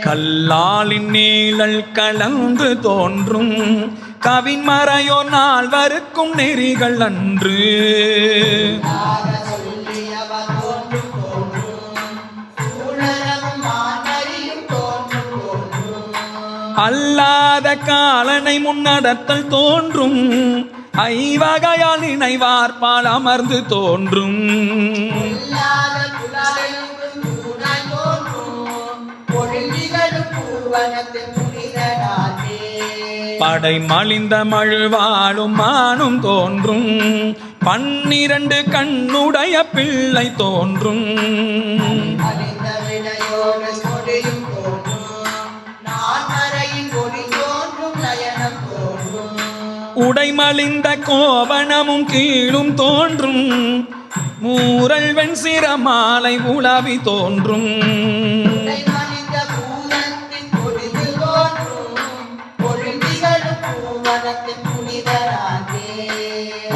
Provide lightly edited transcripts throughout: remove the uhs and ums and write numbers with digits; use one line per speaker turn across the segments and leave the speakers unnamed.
கல்லாலின் நீழல் கலந்து தோன்றும் கவின்மறையோ நால்வருக்கும் நெறிகள் அன்று. அல்லாத காலனை முன்னடத்தல் தோன்றும் ஐவகையால் இணைவார்பால் அமர்ந்து தோன்றும். படை மலிந்த மழுவாலும் மானும் தோன்றும் 12 கண்ணுடைய பிள்ளை தோன்றும். உடைமலிந்த கோவணமும் கீழும் தோன்றும் மூரல் வெண்சிர மாலை உலவி தோன்றும்.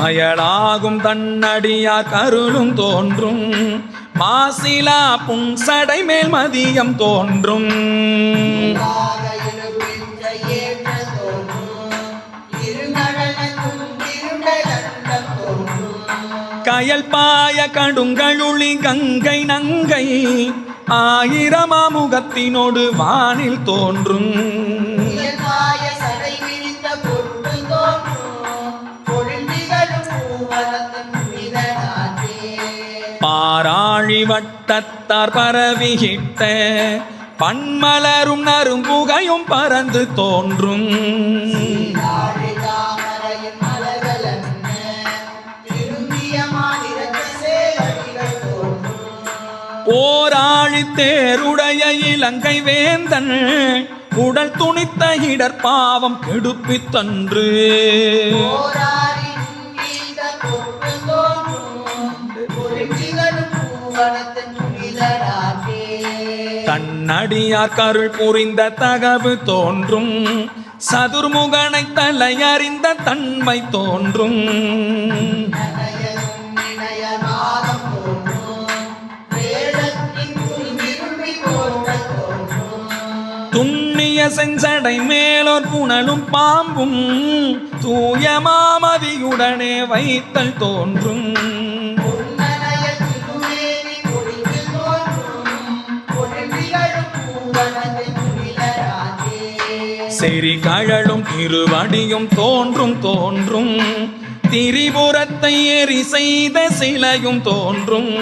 மயலாகும் தன்னடியார் கருளும் தோன்றும் மாசிலா புன்சடை மேல் மதியம் தோன்றும். கயல் பாய கடுங்கழுளி கங்கை நங்கை ஆயிரமாமுகத்தினோடு வானில் தோன்றும். பாராழி வட்டத்தார் பரவிகிட்ட பன்மலரும் நறும்புகையும் பறந்து தோன்றும். ஓராழி தேருடைய இலங்கை வேந்தன் உடல் துணித்த இடர் பாவம் கெடுப்பித்தன்று. தன்னடியார் கருள் புரிந்த தகவு தோன்றும் சதுர்முகனை தலையறிந்த தன்மை தோன்றும். துண்ணிய செஞ்சடை மேலோர் புனலும் பாம்பும் தூய மாமதியுடனே வைத்தல் தோன்றும். செறி கழலும் திருவடியும் தோன்றும் திரிபுரத்தை எரி செய்த சிலையும் தோன்றும்.